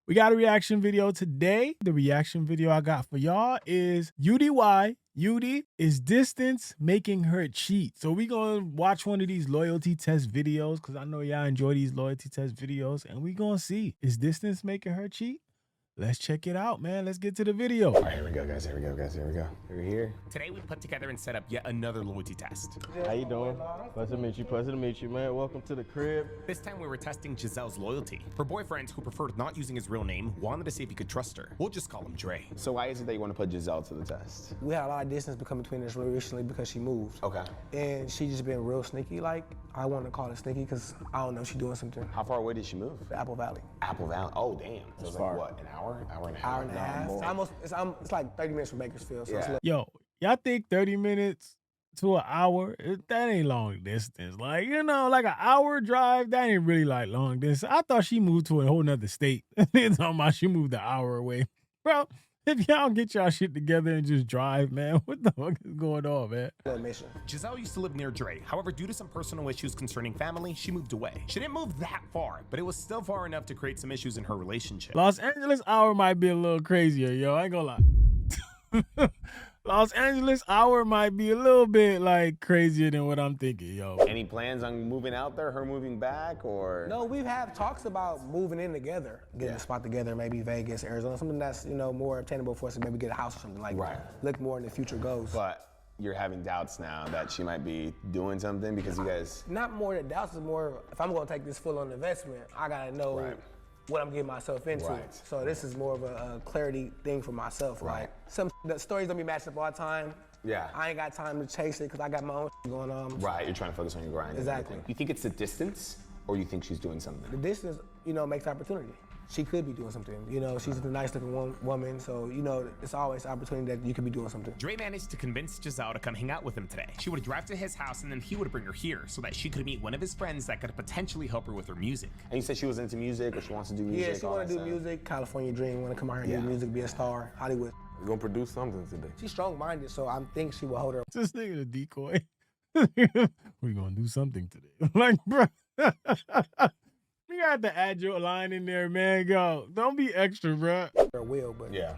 We got a reaction video today. The reaction video I got for y'all is UDY. Udi, is distance making her cheat? So we gonna watch one of these loyalty test videos because I know y'all enjoy these loyalty test videos, and we gonna see, is distance making her cheat? Let's check it out, man. Let's get to the video. All right, here we go, guys. Here we go, guys. Here we go. We're here. Today we put together and set up yet another loyalty test. How you doing? Pleasure to meet you. Pleasure to meet you, man. Welcome to the crib. This time we were testing Giselle's loyalty. Her boyfriend, who preferred not using his real name, wanted to see if he could trust her. We'll just call him Dre. So why is it that you want to put Giselle to the test? We had a lot of distance between us recently because she moved. Okay. And she just been real sneaky. Like, I want to call it sneaky because I don't know, she doing something. How far away did she move? Apple Valley. Apple Valley. Oh, damn. So it's like, what, an hour? Hour and a half? Hour and a half. It's like 30 minutes from Bakersfield. So Yeah. Yo, y'all think 30 minutes to an hour, that ain't long distance. Like, you know, like an hour drive, that ain't really like long distance. I thought she moved to a whole nother state. It's talking about she moved an hour away. Bro, if y'all don't get y'all shit together and just drive, man, what the fuck is going on, man? mission. Giselle used to live near Dre. However, due to some personal issues concerning family, she moved away. She didn't move that far, but it was still far enough to create some issues in her relationship. Los Angeles hour might be a little crazier, yo. I ain't gonna lie. Los Angeles hour might be a little bit like crazier than what I'm thinking, yo. Any plans on moving out there, her moving back, or? No, we've had talks about moving in together, getting a spot together, maybe Vegas, Arizona, something that's, you know, more obtainable for us to maybe get a house or something like that. Look more in the future goes. But you're having doubts now that she might be doing something because you guys. Not more than doubts, it's more, if I'm gonna take this full on investment, I gotta know what I'm getting myself into. Right. So this is more of a clarity thing for myself. Right. Like, the stories don't be matched up all the time. Yeah. I ain't got time to chase it because I got my own going on. Right, you're trying to focus on your grind. and Exactly. everything. You think it's the distance, or you think she's doing something? The distance, you know, makes opportunity. She could be doing something. You know, she's a nice looking woman, so, you know, it's always opportunity that you could be doing something. Dre managed to convince Giselle to come hang out with him today. She would drive to his house and then he would bring her here so that she could meet one of his friends that could potentially help her with her music. And you said she was into music, or she wants to do music? Yeah, she all want to that do stuff? music, California dream, want to come out here and do music, be a star, Hollywood. We're gonna produce something today. She's strong-minded, so I think she will hold her. This nigga a decoy. We're gonna do something today. Like, bro. You got to add your line in there, man. Go. Don't be extra, bro. Her will, but Yeah.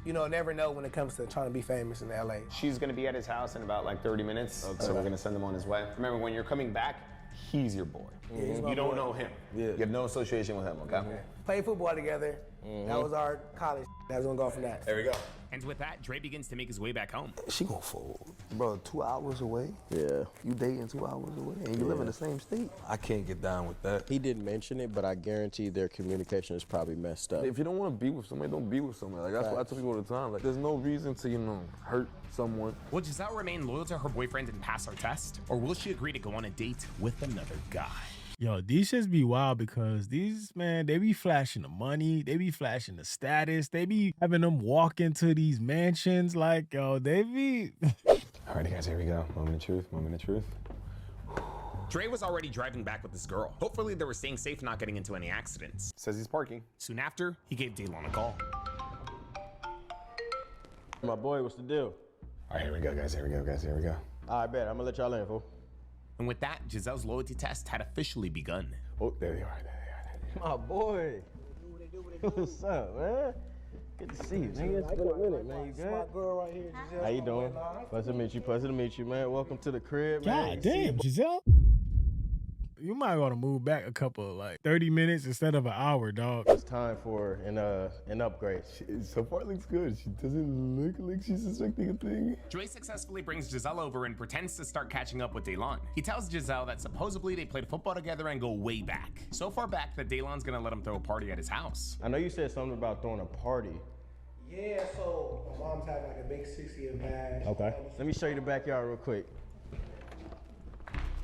you know, never know when it comes to trying to be famous in LA. She's gonna be at his house in about like 30 minutes, so we're gonna send him on his way. Remember, when you're coming back, he's your boy. he's my You don't boy. know him. Yeah. You have no association with him, okay? Played football together. That was our college. That was gonna go from that. There we go. And with that, Dre begins to make his way back home. She gonna fold. Bro, 2 hours away? Yeah. You dating 2 hours away and you live in the same state? I can't get down with that. He didn't mention it, but I guarantee their communication is probably messed up. If you don't want to be with somebody, don't be with somebody. Like, that's what I tell people all the time. Like, there's no reason to, you know, hurt someone. Will Giselle remain loyal to her boyfriend and pass our test? Or will she agree to go on a date with another guy? Yo, these shits be wild because these, man, they be flashing the money. They be flashing the status. They be having them walk into these mansions. Like, yo, they be... All right, guys, here we go. Moment of truth, moment of truth. Dre was already driving back with this girl. Hopefully they were staying safe, not getting into any accidents. Says he's parking. Soon after, he gave Daylon a call. My boy, what's the deal? All right, here we go, guys. Here we go, guys. Here we go. I bet. I'm gonna let y'all in, fool. And with that, Giselle's loyalty test had officially begun. Oh, there they are. There they are. My boy. What's up, man? Good to see you, nigga. It's been a minute, man. You good? Girl right here, How you doing? Pleasure to meet you. Pleasure to meet you, man. Welcome to the crib, man. God damn, Giselle. You might want to move back a couple, like 30 minutes instead of an hour, dog. It's time for an upgrade. So far, it looks good. She doesn't look like she's suspecting a thing. Dre successfully brings Giselle over and pretends to start catching up with Daylon. He tells Giselle that supposedly they played football together and go way back. So far back that Daylon's gonna let him throw a party at his house. I know you said something about throwing a party. Yeah, so my mom's having like a big 60th bash. Okay. Let me show you the backyard real quick.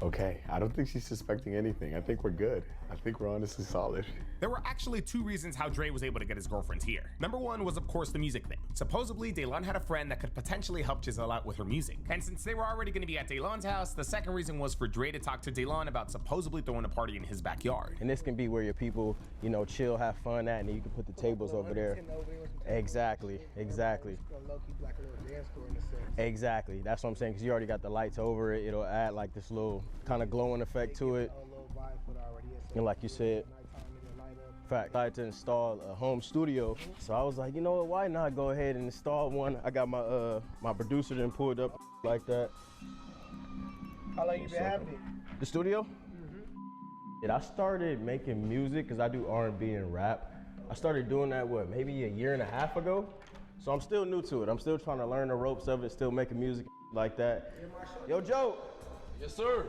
Okay, I don't think she's suspecting anything. I think we're good. I think we're honestly solid. There were actually two reasons how Dre was able to get his girlfriends here. Number one was, of course, the music thing. Supposedly, Daylon had a friend that could potentially help Giselle out with her music. And since they were already going to be at Daylon's house, the second reason was for Dre to talk to Daylon about supposedly throwing a party in his backyard. And this can be where your people, you know, chill, have fun at, and you can put the tables over there. Exactly, exactly. Exactly, that's what I'm saying, because you already got the lights over it. It'll add like this little kind of glowing effect to it. And like you said, Fact. I had to install a home studio, so I was like, you know what? Why not go ahead and install one? I got my my producer then pulled up like that. How long you been having it? The studio? I started making music because I do R&B and rap. I started doing that, what, maybe a year and a half ago? So I'm still new to it. I'm still trying to learn the ropes of it, still making music like that. Yo, Joe. Yes, sir.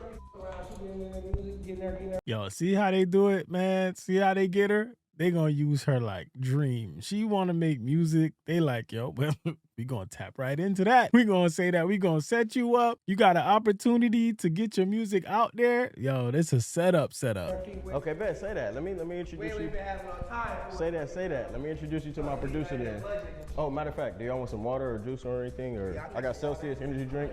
Yo, see how they do it, man? See how they get her? They gonna use her like dream. She wanna make music. They like, yo, well, we gonna tap right into that. We gonna say that. We gonna set you up. You got an opportunity to get your music out there. Yo, this is setup. Okay, bet, say that. Let me introduce you. Say that. Let me introduce you to my producer then. Oh, matter of fact, do y'all want some water or juice or anything? Or I got Celsius energy drink.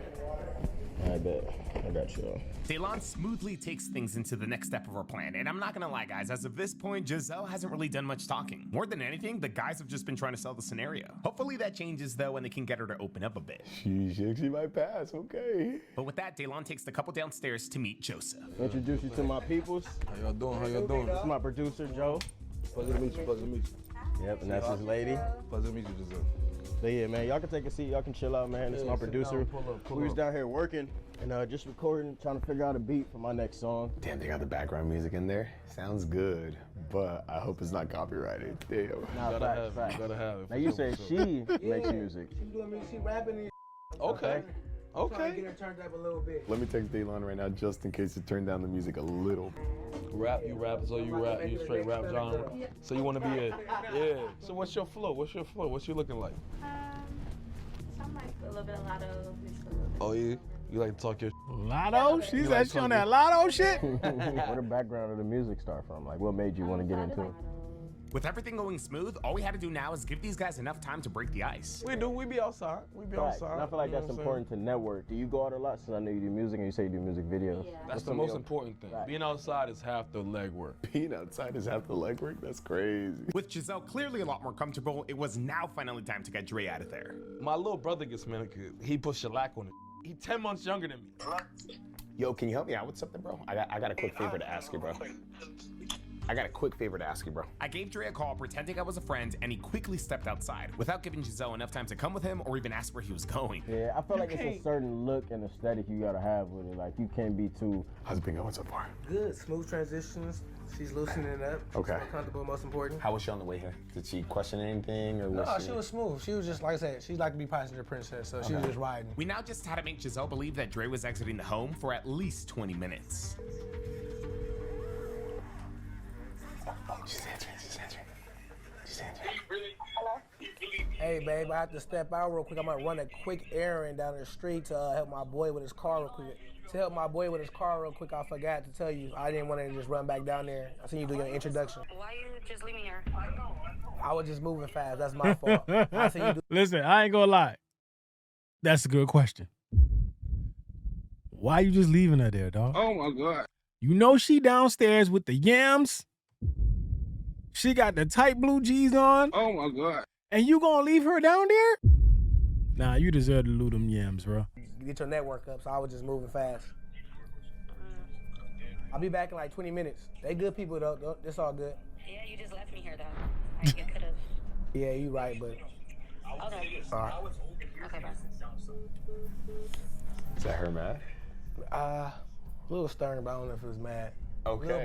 I bet. I got you. Daylon smoothly takes things into the next step of our plan, and I'm not gonna lie, guys, as of this point, Giselle hasn't really done much talking. More than anything, the guys have just been trying to sell the scenario. Hopefully that changes, though, and they can get her to open up a bit. She might pass, okay. But with that, Daylon takes the couple downstairs to meet Joseph. Introduce you to my peoples. How y'all doing? This is my producer, Joe. Pleasure to meet you. Yep, and that's his lady. Pleasure to meet you, Giselle. So yeah, man, y'all can take a seat. Y'all can chill out, man. This is my producer. We was down here working and just recording, trying to figure out a beat for my next song. Damn, they got the background music in there. Sounds good, but I hope it's not copyrighted. Damn. Nah, fact. Gotta have it. Now you said she makes music. She rapping and Okay. trying to get her turned up a little bit. Let me text Daylon right now just in case it turned down the music a little. You rap, you straight rap genre. So you want to be yeah. So what's your flow? What's you looking like? Something like a little bit of lotto. Oh yeah, you like to talk your Lotto? She You said like she on talking- that lotto shit? Where the background of the music start from? Like, what made you want to get into it? With everything going smooth, all we had to do now is give these guys enough time to break the ice. We be outside. We be Facts. outside. And I feel like you know that's what I'm important to network. Do you go out a lot? Since I know you do music and you say you do music videos. Yeah. That's the some of most your- important thing. Right. Being outside is half the legwork. Being outside is half the legwork? That's crazy. With Giselle clearly a lot more comfortable, it was now finally time to get Dre out of there. My little brother gets manicured. He put shellac on it. He 10 months younger than me. Yo, can you help me out with something, bro? I got a quick favor to ask you, bro. I gave Dre a call pretending I was a friend, and he quickly stepped outside without giving Giselle enough time to come with him or even ask where he was going. Yeah, I feel like it's a certain look and aesthetic you gotta have with it. Like, you can't be too. How's it been going so far? Good, smooth transitions. She's loosening up. Okay. She's comfortable, most important. How was she on the way here? Did she question anything or was No, she was smooth. She was just, like I said, she's like to be passenger princess, so she was just riding. We now just had to make Giselle believe that Dre was exiting the home for at least 20 minutes. She's answering. Hey, babe, I have to step out real quick. I'm gonna run a quick errand down the street to help my boy with his car real quick. I forgot to tell you. I didn't want to just run back down there. I seen you do your introduction. Why you just leave me here? I was just moving fast. That's my fault. I seen you do. Listen, I ain't gonna lie. That's a good question. Why you just leaving her there, dog? Oh my God. You know she downstairs with the yams. She got the tight blue G's on. Oh my God. And you gonna leave her down there? Nah, you deserve to lose them yams, bro. Get your network up, so I was just moving fast. I'll be back in like 20 minutes. They good people though. It's all good. Yeah, you just left me here though. Like, you could have. Yeah, you right, but Okay. all right. Okay, bye. Is that her mad? A little stern, but I don't know if it was mad. Okay. A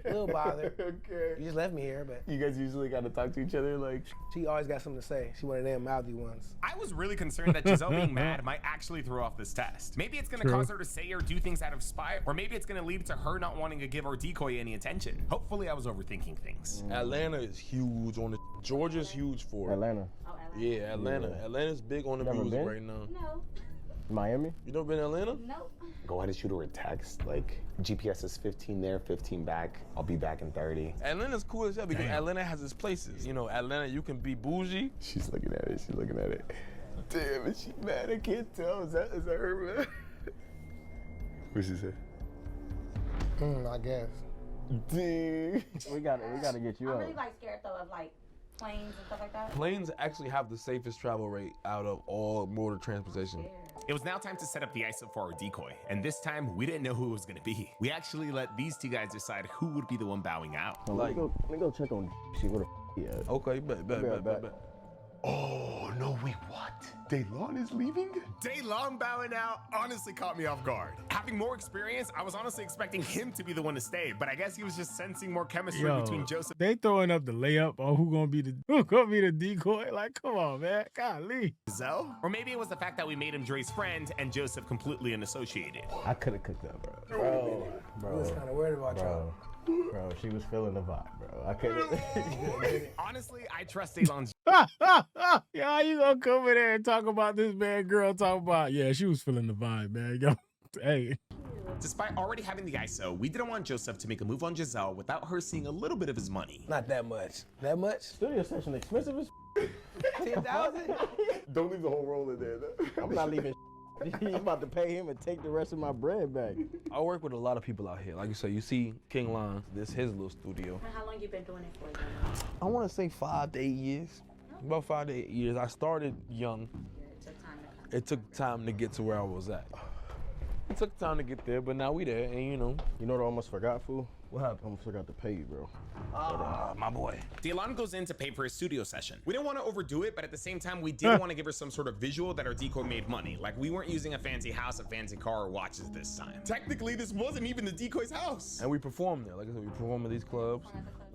little bothered. Okay. You just left me here, but You guys usually gotta talk to each other like. she always got something to say. She one of them mouthy ones. I was really concerned that Giselle being mad might actually throw off this test. Maybe it's gonna cause her to say or do things out of spite, or maybe it's gonna lead to her not wanting to give our decoy any attention. Hopefully I was overthinking things. Atlanta is huge on the. Georgia's huge for it. Atlanta. Oh, Atlanta. Yeah, Atlanta. Yeah. Atlanta's big on the Never music been? right now. No. Miami? You never been to Atlanta? Nope. Go ahead and shoot her a text. Like, GPS is 15 there, 15 back. I'll be back in 30. Atlanta's cool as hell because Atlanta has its places. You know, Atlanta, you can be bougie. She's looking at it. Damn, is she mad? I can't tell. Is that her, man? What's she say? I guess. Dang. We gotta get you I'm out. really like scared though of like planes and stuff like that? Planes actually have the safest travel rate out of all mode of transportation. It was now time to set up the ISO for our decoy, and this time we didn't know who it was gonna be. We actually let these two guys decide who would be the one bowing out. Let me go check on see where the he at. Okay, bet. Oh, no, wait, what? Daylon is leaving? Daylon bowing out honestly caught me off guard. Having more experience, I was honestly expecting him to be the one to stay, but I guess he was just sensing more chemistry between Joseph. They throwing up the layup on who gonna be the decoy. Like, come on, man. Golly. Giselle? Or maybe it was the fact that we made him Dre's friend and Joseph completely unassociated. I could have cooked that, bro. I was kind of worried about y'all. Bro, she was feeling the vibe, bro. I couldn't. Honestly, I trust Daylon's. Yeah, how you gonna come in there and talk about this bad girl? Talk about, yeah, she was feeling the vibe, man. Yo, hey. Despite already having the ISO, we didn't want Joseph to make a move on Giselle without her seeing a little bit of his money. Not that much. That much? Studio session expensive as 10,000? Don't leave the whole roll in there, though. I'm not leaving. I'm about to pay him and take the rest of my bread back. I work with a lot of people out here. Like you said, you see King Lon, this his little studio. And how long you been doing it for? I want to say 5 to 8 years. About 5 to 8 years. I started young. It took time to get to where I was at. It took time to get there, but now we there, and you know. You know what I almost forgot, fool? What happened? I almost forgot to pay you, bro. My boy. Daylon goes in to pay for his studio session. We didn't want to overdo it, but at the same time, we did want to give her some sort of visual that our decoy made money. Like, we weren't using a fancy house, a fancy car, or watches this time. Technically, this wasn't even the decoy's house. And we perform there. Like I said, we perform at these clubs.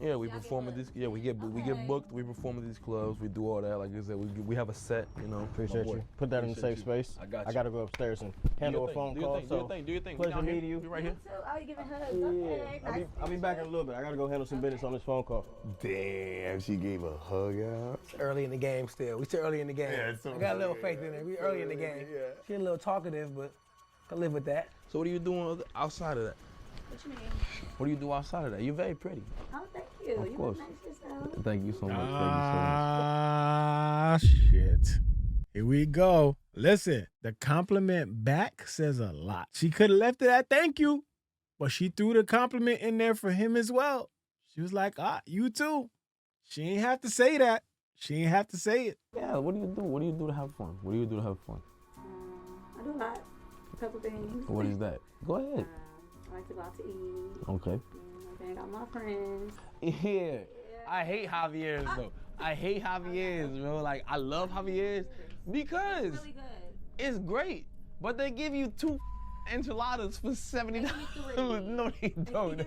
Yeah, we perform at these. Yeah, we get booked. We perform at these clubs. We do all that. Like I said, we have a set. You know. Appreciate you. Put that in a safe space. I got you. I gotta go upstairs and handle a phone call. Do your thing. Pleasure meeting you. You right here. So, oh, you giving hugs? Okay. Yeah, I'll be back in a little bit. I gotta go handle some business on this phone call. Damn, she gave a hug out. It's early in the game still. We still early in the game. Yeah, it's so I got a little faith in it. We early in the game. Yeah. She a little talkative, but I can live with that. So what are you doing outside of that? What you mean? What do you do outside of that? You're very pretty. Oh, thank you. Of You course. look nice yourself. Thank you so much. Ah, shit. Here we go. Listen, the compliment back says a lot. She could have left it at thank you, but she threw the compliment in there for him as well. She was like, you too. She ain't have to say that. She ain't have to say it. Yeah, what do you do? What do you do to have fun? What do you do to have fun? I do a lot. A couple things. What is that? Go ahead. I like to go out to eat. Okay. I hang out with my friends. Yeah. I hate Javier's though. I hate Javier's, bro. Like, I love Javier's because Really good. it's great, but they give you 2 enchiladas for $70. No, they don't.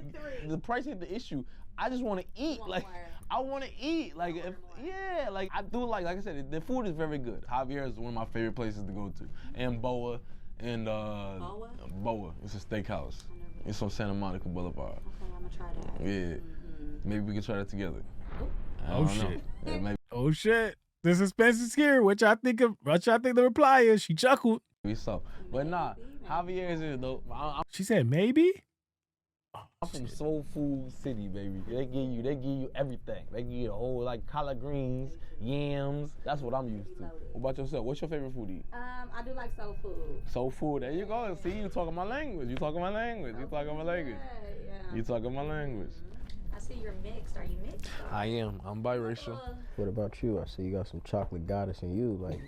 The price ain't the issue. I just want to eat. want Like, more. I want to eat. Like, yeah, like I do. Like I said, the food is very good. Javier is one of my favorite places to go to, and Boa, and Boa? Boa. It's a steakhouse. It's on Santa Monica Boulevard. Okay, I'm gonna try that. Yeah, maybe we can try that together. I Oh, don't know. shit. Yeah, maybe Oh, shit. The suspense is here. What y'all think the reply is? She chuckled. so. But nah, Javier's is though. She said, maybe? I'm from Soul Food City, baby. They give you everything. They give you the whole like collard greens, yams. That's what I'm used to. What about yourself? What's your favorite foodie? I do like soul food. Soul food. There you go. See, you talking my language. You talking my language. You talking my language. Yeah. You talking my language. I see you're mixed. Are you mixed? I am. I'm biracial. What about you? I see you got some chocolate goddess in you. Like,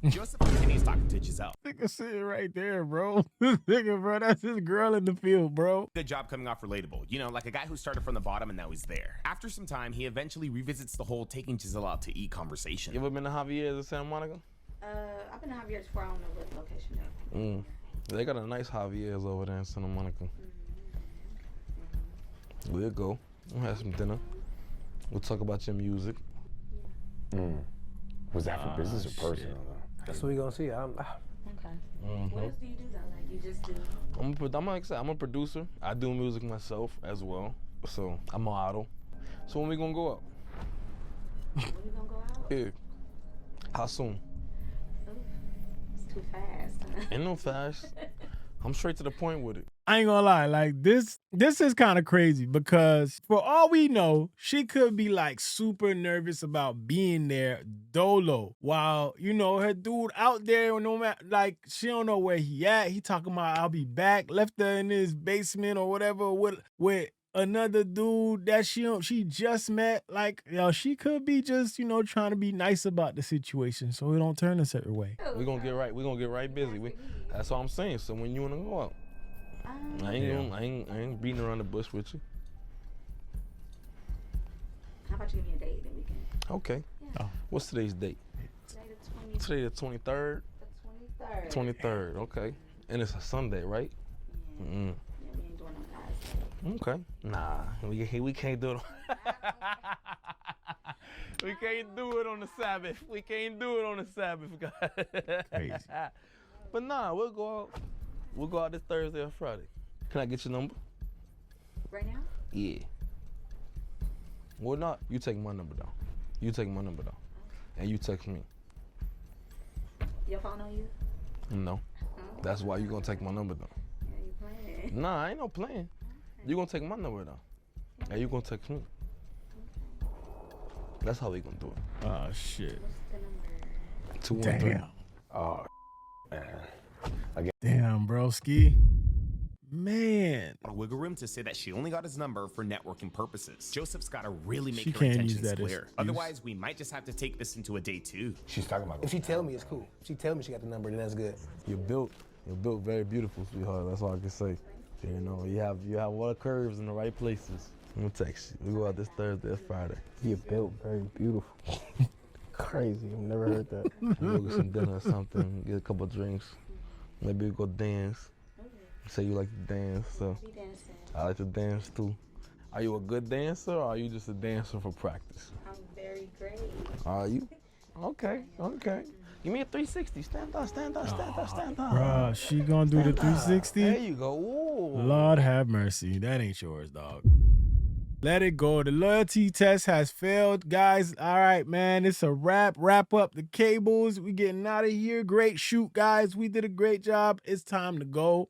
Joseph continues talking to Giselle. Nigga sitting right there, bro. This nigga, bro, that's his girl in the field, bro. Good job coming off relatable. You know, like a guy who started from the bottom and now he's there. After some time, he eventually revisits the whole taking Giselle out to eat conversation. You ever been to Javier's in Santa Monica? I've been to Javier's before. I don't know what location though. They got a nice Javier's over there in Santa Monica. We'll go. We'll have some dinner. We'll talk about your music. Was that for business or personal, though? That's what we gonna see. Okay. What else do you do though? Like you just do? Like I said, I'm a producer. I do music myself as well. So I'm a model. So when we gonna go out? When you gonna go out? Yeah. How soon? Ooh, it's too fast. Ain't no fast. I'm straight to the point with it. I ain't gonna lie, like this is kind of crazy because for all we know, she could be like super nervous about being there dolo while, you know, her dude out there, no matter, like she don't know where he at. He talking about I'll be back, left her in his basement or whatever with another dude that she just met, like, yo, she could be just, trying to be nice about the situation so it don't turn a certain way. We're gonna get right busy. That's all I'm saying. So when you wanna go out, I ain't beating around the bush with you. How about you give me a date that we can? Okay. Oh. What's today's date? Today the 23rd. The 23rd. 23rd. Okay. And it's a Sunday, right? Yeah. Mm. Yeah, we ain't doing no guys. Okay. Nah, we can't do it. We can't do it on the Sabbath. We can't do it on the Sabbath, guys. Crazy. But nah, we'll go out. We'll go out this Thursday or Friday. Can I get your number? Right now? Yeah. Well, not. You take my number down. You take my number down. And you text me. Your phone on you? No. That's why you gonna take my number down. Yeah, you playing. Nah, I ain't no playing. You gonna take my number down. And you gonna text me. That's how we gonna do it. Oh, shit. What's the number? 213. Damn. Oh, man. Damn, broski. Man. A wiggle room to say that she only got his number for networking purposes. Joseph's got to really make She her can't use intentions that clear. excuse. Otherwise, we might just have to take this into a day 2. She's talking about. If she tell me, it's cool. If she tell me she got the number, then that's good. You're built very beautiful, sweetheart. That's all I can say. You know, you have all the curves in the right places. I'm gonna text you. We go out this Thursday or Friday. You're built very beautiful. Crazy. I've never heard that. We'll get some dinner or something. Get a couple of drinks. Maybe we go dance. Say you like to dance, so She dancing. I like to dance too. Are you a good dancer or are you just a dancer for practice? I'm very great. Are you? Okay. Give me a 360. Stand up. Bruh, she gonna do the 360? There you go. Ooh. Lord have mercy. That ain't yours, dog. Let it go. The loyalty test has failed. Guys, all right, man. It's a wrap. Wrap up the cables. We getting out of here. Great shoot, guys. We did a great job. It's time to go.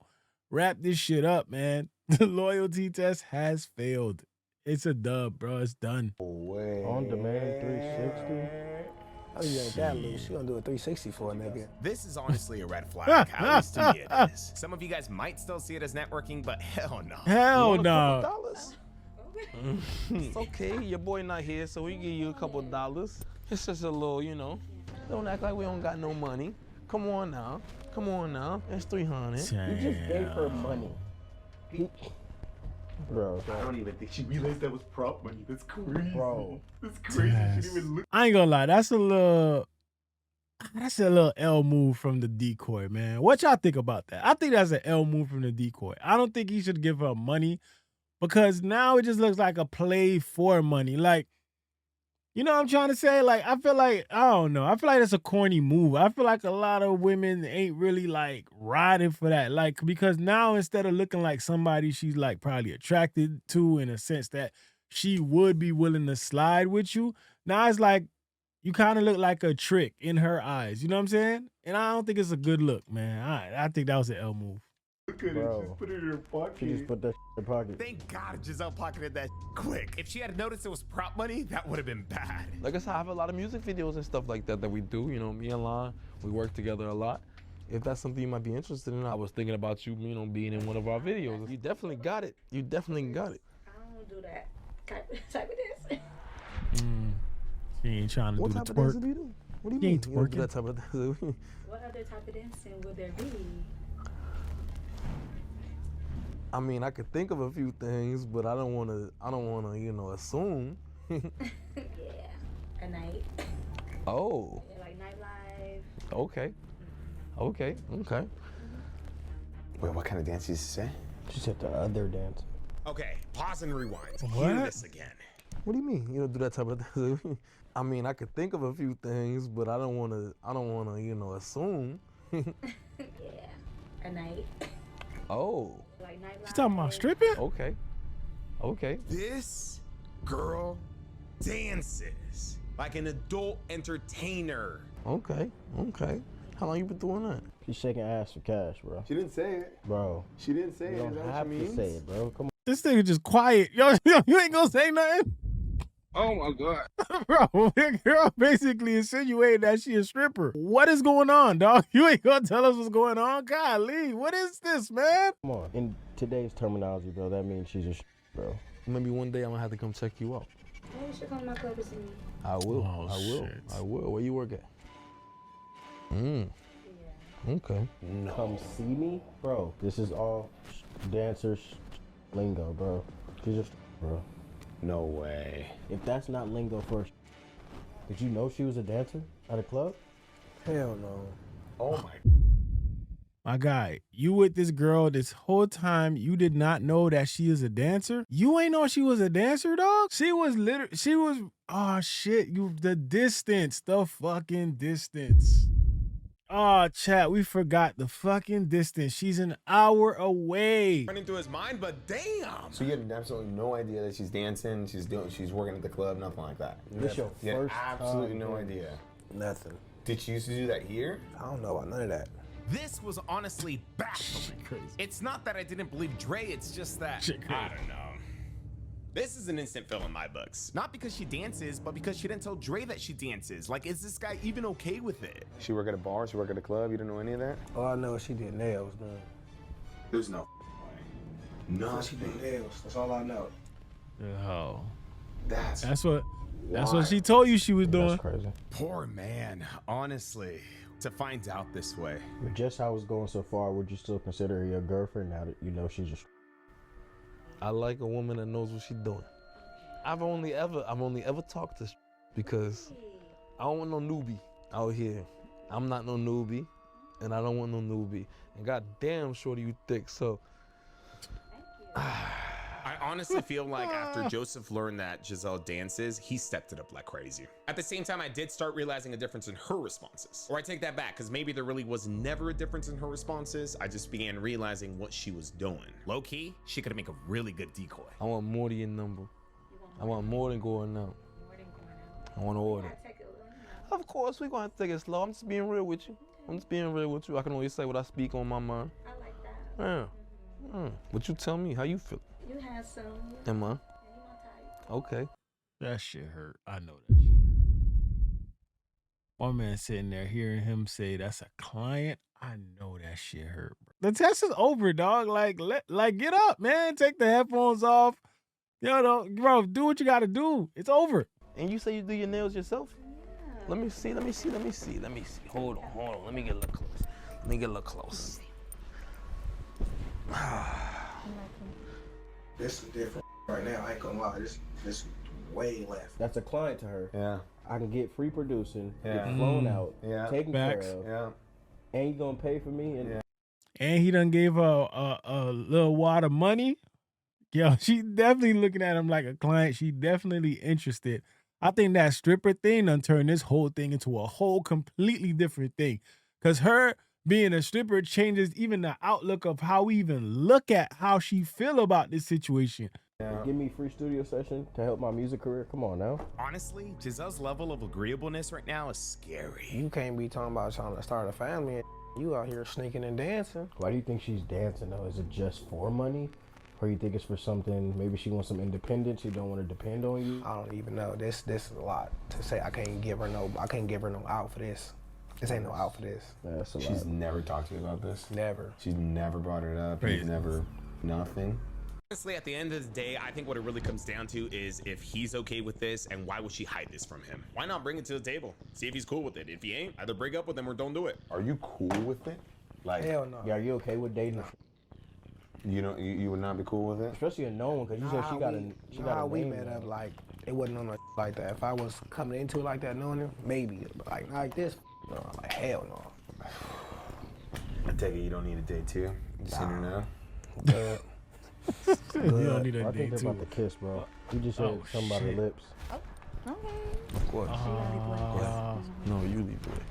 Wrap this shit up, man. The loyalty test has failed. It's a dub, bro. It's done. Way. On demand 360. Oh, you ain't that loose. She gonna do a 360 for a nigga. This is honestly a red flag, at least to me it is. Some of you guys might still see it as networking, but hell no. Hell no. $dollars? It's okay. Your boy not here, so we give you a couple of dollars. It's just a little, Don't act like we don't got no money. Come on now. It's 300. You just gave her money. Bro. I don't even think she realized that was prop money. That's crazy. Bro. That's crazy. She didn't even look. I ain't gonna lie. That's a little L move from the decoy, man. What y'all think about that? I think that's an L move from the decoy. I don't think he should give her money because now it just looks like a play for money. Like, you know what I'm trying to say? Like, I feel like, I don't know. I feel like that's a corny move. I feel like a lot of women ain't really like riding for that. Like, because now instead of looking like somebody she's like probably attracted to in a sense that she would be willing to slide with you, now it's like you kind of look like a trick in her eyes. You know what I'm saying? And I don't think it's a good look, man. I think that was an L move. Look at it. Bro. Just put it in her pocket. She just put that in her pocket. Thank God Giselle pocketed that quick. If she had noticed it was prop money, that would have been bad. Like I said, I have a lot of music videos and stuff like that we do. Me and Lon, we work together a lot. If that's something you might be interested in, I was thinking about you, being in one of our videos. You definitely got it. I don't do that type of dance. She ain't trying to What do type the of twerk. dancing do you do? What do you He mean? ain't You don't do twerking. that type of dancing. What other type of dancing would there be? I mean, I could think of a few things, but I don't want to, assume. Yeah, a night. Oh, Yeah, like nightlife. okay. Wait, what kind of dance did you say? She said the other dance. Okay, pause and rewind. What? Hear this again. What do you mean? You don't do that type of dancing? I mean, I could think of a few things, but I don't want to, assume. Yeah, a night. Oh, Like nightlife. She talking about stripping? okay. This girl dances like an adult entertainer. Okay. How long you been doing that? She's shaking ass for cash, bro. She didn't say it. Bro. She didn't say You it. don't Is that have what she to means? say it, bro. Come on. This nigga just quiet. Yo, you ain't gonna say nothing? Oh my God. Bro, the girl basically insinuated that she a stripper. What is going on, dog? You ain't gonna tell us what's going on? Golly, what is this, man? Come on. In today's terminology, bro, that means she's a bro. Maybe one day I'm gonna have to come check you out. Maybe you should come to my club and see me. I will. Oh, I will. shit. I will. Where you work at? Okay. Come see me, bro. This is all dancers lingo, bro. She's just, bro. No way. If that's not lingo for, did you know she was a dancer at a club? Hell no. Oh my. My guy, you with this girl this whole time, you did not know that she is a dancer? You ain't know she was a dancer, dog? She was oh shit, the fucking distance. Oh, chat, we forgot the fucking distance. She's an hour away. Running through his mind, but damn. So you had absolutely no idea that she's dancing, she's working at the club, nothing like that. This your You had first absolutely time, no bro. idea. Nothing. Did you used to do that here? I don't know about none of that. This was honestly baffling. Crazy. It's not that I didn't believe Dre, it's just that, Shit crazy. I don't know. This is an instant fill in my books. Not because she dances, but because she didn't tell Dre that she dances. Like, is this guy even okay with it? She work at a bar, she work at a club, you didn't know any of that? All I know is she did nails, man. There's no way. No. She did nails. That's all I know. Oh. That's That's what she told you she was doing. That's crazy. Poor man, honestly. To find out this way. With just how it's going so far, would you still consider her your girlfriend now that you know she's just? I like a woman that knows what she's doing. I've only ever talked to because I don't want no newbie out here. I'm not no newbie, and I don't want no newbie. And goddamn, shorty, you thick. So I honestly feel like after Joseph learned that Giselle dances, he stepped it up like crazy. At the same time, I did start realizing a difference in her responses. Or I take that back, because maybe there really was never a difference in her responses. I just began realizing what she was doing. Low key, she could make a really good decoy. I want more than your number. I want more than going out. I want to order. Of course, we're going to take it slow. I'm just being real with you. I can always say what I speak on my mind. I like that. Yeah. What you tell me? How you feel? You had some. Am I? Yeah, you my type. Okay. That shit hurt. I know that shit hurt. One man sitting there hearing him say that's a client. I know that shit hurt, bro. The test is over, dog. Like get up, man. Take the headphones off. Bro, do what you gotta do. It's over. And you say you do your nails yourself? Yeah. Let me see. Hold on. Let me get a little close. This is different right now. I ain't gonna lie. This way left. That's a client to her. Yeah. I can get free producing, Yeah. get flown out, Yeah. taken Facts. care of, Yeah. and you gonna pay for me. And And he done gave her a little wad of money. Yo, she definitely looking at him like a client. She definitely interested. I think that stripper thing done turned this whole thing into a whole completely different thing. Because her being a stripper changes even the outlook of how we even look at how she feel about this situation. give me free studio session to help my music career. Come on now. Honestly, Giselle's level of agreeableness right now is scary. You can't be talking about trying to start a family and you out here sneaking and dancing. Why do you think she's dancing though? Is it just for money? Or you think it's for something, maybe she wants some independence, she don't want to depend on you? I don't even know. This is a lot to say. I can't give her no out for this. This ain't no out for this. Yeah, that's a lot. She's never talked to me about this. Never. She's never brought it up. Crazy. He's never, nothing. Honestly, at the end of the day, I think what it really comes down to is if he's okay with this, and why would she hide this from him? Why not bring it to the table? See if he's cool with it. If he ain't, either break up with him or don't do it. Are you cool with it? Like, Hell no. Yeah, are you okay with dating? you would not be cool with it? Especially a known one, because you said she got a we name met now. up like it wasn't on no like that. If I was coming into it like that, knowing him, maybe. But like this, no, like hell no. I take it you don't need a date too. You just seen her now? Good. You don't need I a think date they're too. about to kiss, bro. You just said Oh, something about her shit. lips. Okay. Of course. Uh, No, you leave it.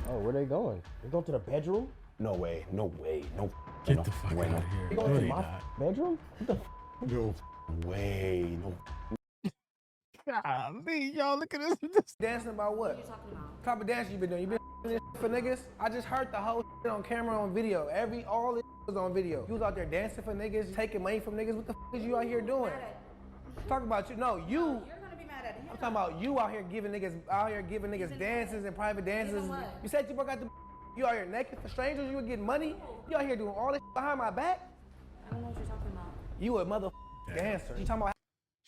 Oh, where they going? They going to the bedroom? No way. No way. No. Get no the fuck way, out no. of here. They No, going to they my not. bedroom? What the No way. No. Golly, y'all, look at this. Dancing about what? What are you talking about? What type of dance you been doing? You been doing this for niggas? I just heard the whole shit on camera on video. All this was on video. You was out there dancing for niggas, taking money from niggas. What the is you out here doing? Talk about you. No, you. You're gonna be mad at him. I'm talking about you out here giving niggas dances and private dances. Giving what? You said you broke out the. You out here naked for strangers. You were getting money. You out here doing all this behind my back. I don't know what you're talking about. You a mother dancer. You talking about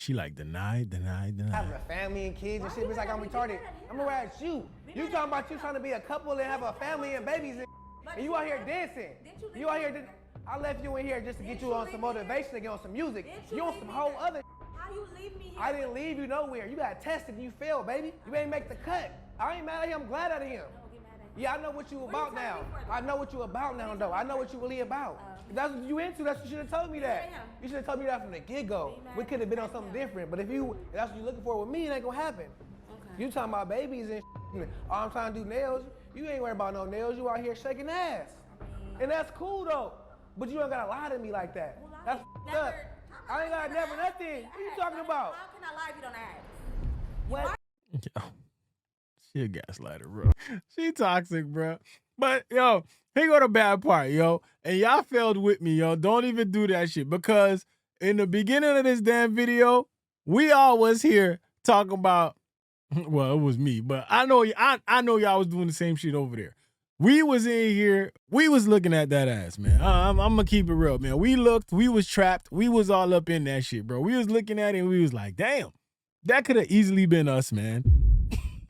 She like deny. Having a family and kids and shit, it's like I'm retarded. I'm gonna at you. You talking about you trying to be a couple and have a family and babies and you out here dancing. You out here, I left you in here just to get you on some motivation to get on some music. You on some whole other. How you leave me here? I didn't leave you nowhere. You got tested and you failed, baby. You ain't make the cut. I ain't mad at him, I'm glad at him. Yeah, I know what you about now. I know what you about now, though. I know what you really about. If that's what you into, that's what you should have told me that. You should have told me that from the get-go. We could have been on something different. But if that's what you're looking for with me, it ain't gonna happen. You talking about babies and all I'm trying to do nails, you ain't worried about no nails. You out here shaking ass. And that's cool, though. But you ain't gotta lie to me like that. That's up. I ain't gotta never nothing. What you talking about? How can I lie if you don't ask? What? Yo, she a gaslighter, bro. She toxic, bro. But yo, here go the bad part, yo. And y'all failed with me, yo. Don't even do that shit because in the beginning of this damn video, we all was here talking about. Well, it was me, but I know y'all was doing the same shit over there. We was in here, we was looking at that ass, man. I'm gonna keep it real, man. We looked, we was trapped, we was all up in that shit, bro. We was looking at it and we was like, damn, that could have easily been us, man.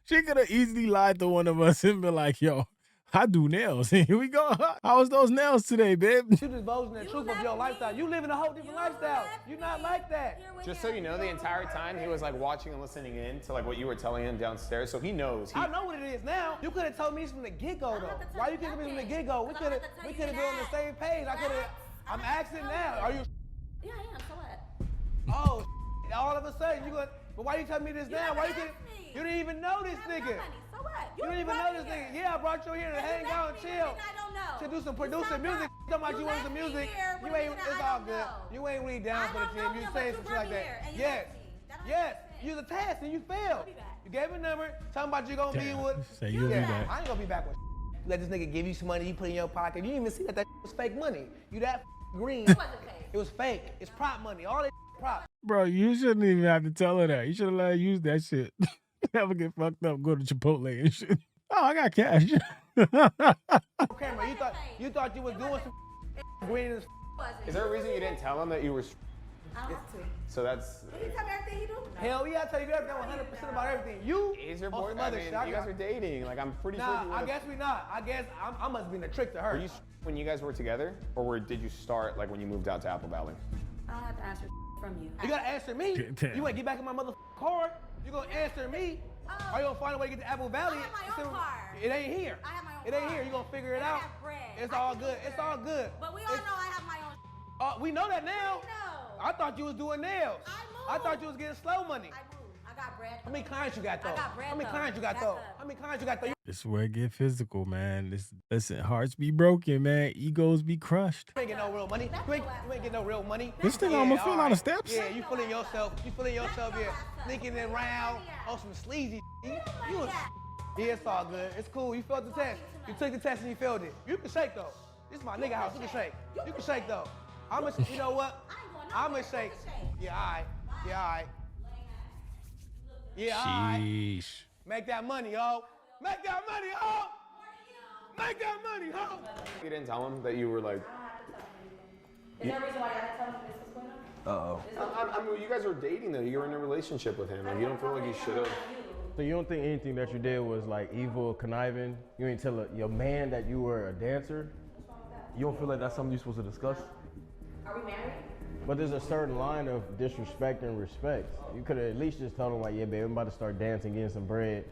She could have easily lied to one of us and been like, yo, I do nails. Here we go. How was those nails today, babe? You divulging the truth of your lifestyle. You living a whole different lifestyle. You're not like that. Just so you know, the entire time he was like watching and listening in to like what you were telling him downstairs, so he knows. I know what it is now. You could have told me from the get-go though. Why you giving me from the get-go? We could have been on the same page. I'm asking now. Are you? Yeah, I am. So what? Oh, all of a sudden you going. But why you telling me this now? Why you didn't? You didn't even know this nigga. So what? You didn't even know this nigga. Yeah, I brought you here to hang out and chill. I don't know. To do some producer music. Talking about you want some music. You ain't. It's all good. You ain't really down for the team. You saying some shit like that. Yes. Yes. You was a test and you failed. You gave a number. Talking about you gonna be with. Say you'll be back. I ain't gonna be back with. Let this nigga give you some money. You put in your pocket. You didn't even see that was fake money. You that green. It wasn't fake. It was fake. It's prop money. All that prop. Bro, you shouldn't even have to tell her that. You should have let her use that shit. Never get fucked up, go to Chipotle and shit. Oh, I got cash. Camera, you thought you was doing some green as. Is there a reason you didn't tell him that you were? I don't have to. So that's. Did he tell me everything he do? Hell yeah, I tell you everything, 100% about everything. You Is your on boy? some I other mean, shit. you guys are dating. Like I'm pretty sure. Nah, I guess we not. I guess I must have been a trick to her. Were you when you guys were together, or did you start like when you moved out to Apple Valley? I don't have to answer from you. You gotta answer me. You wanna get back in my motherfucking car? You gonna answer me? Or you gonna find a way to get to Apple Valley? I have my own car. It ain't here. I have my own It ain't car. here. You gonna figure it I out? have bread. It's I all can good. do It's that. all good. But we all know I have my own. We know that now. No. I thought you was doing nails. I thought you was getting slow money. I moved. I got bread. How many clients you got though? I got bread, How many though. clients you got That's though? a- How many clients you got though? This is where it get physical, man. Listen, hearts be broken, man. Egos be crushed. You ain't get no real money. You ain't get no real money. This thing almost fell out of steps. Yeah, you feeling yourself. You feeling yourself here, sneaking around on some sleazy. You was, yeah, it's all good. It's cool. You failed the test. You took the test and you failed it. You can shake though. This is my nigga house. You can shake. You can shake though. You know what? I'ma shake. Yeah, alright. Yeah, alright. Yeah, alright. Sheesh. Make that money, yo. Make that money, yo. Make that money, yo. You didn't tell him that you were like. Is there a reason why I gotta tell him this was going on? I mean, you guys were dating though. You were in a relationship with him. Like, you don't feel like you should have. So you don't think anything that you did was like evil, conniving? You ain't tell your man that you were a dancer? You don't feel like that's something you're supposed to discuss? Are we married? But there's a certain line of disrespect and respect. You could have at least just told him like, yeah, babe, I'm about to start dancing, getting some bread.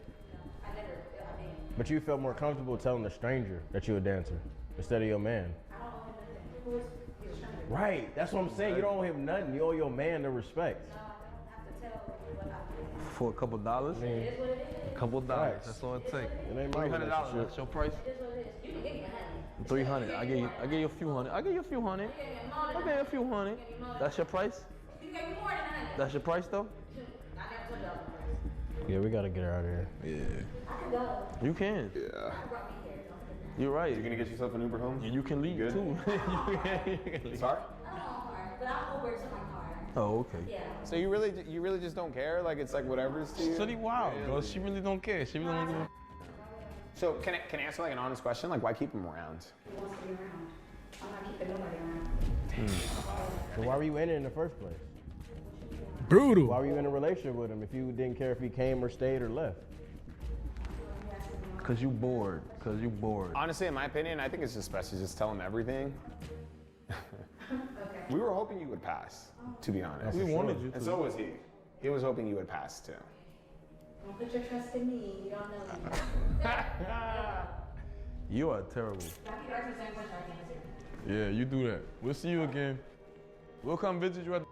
I mean, But you felt more comfortable telling a stranger that you're a dancer instead of your man. I don't owe him nothing. Who is he's a stranger? Right, that's what I'm saying. You don't owe him nothing. You owe your man the respect. No, I don't have to tell what I do. For a couple dollars? I mean, It is what it is. A couple dollars. Facts. That's all it takes. It ain't my $300. relationship. That's your price? It is what it is. You can give me $100. 300. I gave you a few hundred. I gave you a few hundred. I gave you a few hundred. That's your price? You gave me more than $100. That's your price though? I never told y'all the price. Yeah, we gotta get her out of here. Yeah. I can go. You can. Yeah. You brought me here. You're right. You're gonna get yourself an Uber home. And you can leave Good? too. You can leave. Sorry. I don't own a car, but I'll Uber to my car. Oh, okay. Yeah. So you really just don't care? Like it's like whatever's to you? It's pretty wild, bro. She really don't care. She really don't give a. So can I answer like an honest question? Like why keep him around? He wants to be around. I'm not keeping nobody around. So why were you in it in the first place? Brutal. Why were you in a relationship with him if you didn't care if he came or stayed or left? Cause you bored. Honestly, in my opinion, I think it's just best to just tell him everything. We were hoping you would pass, to be honest. We wanted you to. And so was he. He was hoping you would pass too. Don't put your trust in me. You don't know me. You are terrible. I keep asking the same question. I can't answer. Yeah, you do that. We'll see you again. We'll come visit you at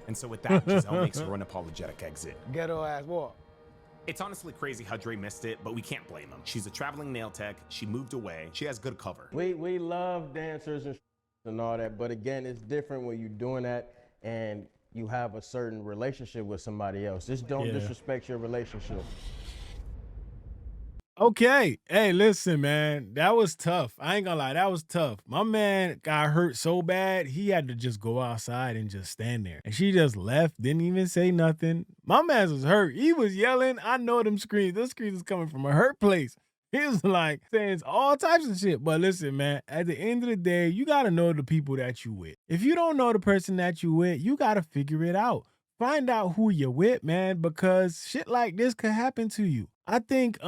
And so with that, Giselle makes her unapologetic exit. Ghetto ass boy. It's honestly crazy how Dre missed it, but we can't blame him. She's a traveling nail tech. She moved away. She has good cover. We love dancers and all that, but again, it's different when you're doing that and you have a certain relationship with somebody else. Just don't disrespect your relationship. Okay. Hey, listen, man. That was tough. I ain't gonna lie. That was tough. My man got hurt so bad, he had to just go outside and just stand there. And she just left, didn't even say nothing. My man was hurt. He was yelling. I know them screams. Those screams is coming from a hurt place. He was like saying all types of shit. But listen, man, at the end of the day, you gotta know the people that you with. If you don't know the person that you with, you gotta figure it out. Find out who you're with, man, because shit like this could happen to you. I think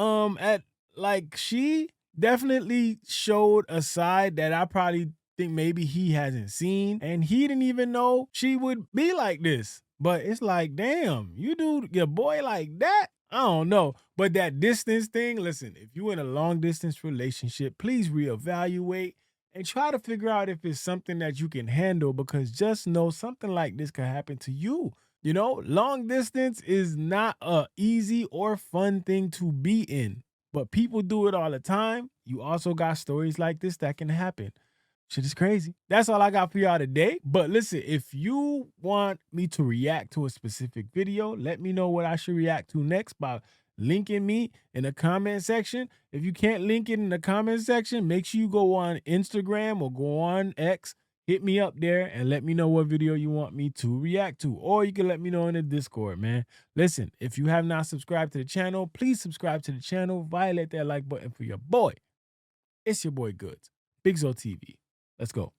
she definitely showed a side that I probably think maybe he hasn't seen, and he didn't even know she would be like this. But it's like, damn, you do your boy like that? I don't know. But that distance thing, listen, if you're in a long distance relationship, please reevaluate and try to figure out if it's something that you can handle, because just know something like this could happen to you. You know, long distance is not a easy or fun thing to be in, but people do it all the time. You also got stories like this that can happen. Shit is crazy. That's all I got for y'all today. But listen, if you want me to react to a specific video, let me know what I should react to next by linking me in the comment section. If you can't link it in the comment section, make sure you go on Instagram or go on X. Hit me up there and let me know what video you want me to react to. Or you can let me know in the Discord, man. Listen, if you have not subscribed to the channel, please subscribe to the channel. Violate that like button for your boy. It's your boy Goods. Big Zo TV. Let's go.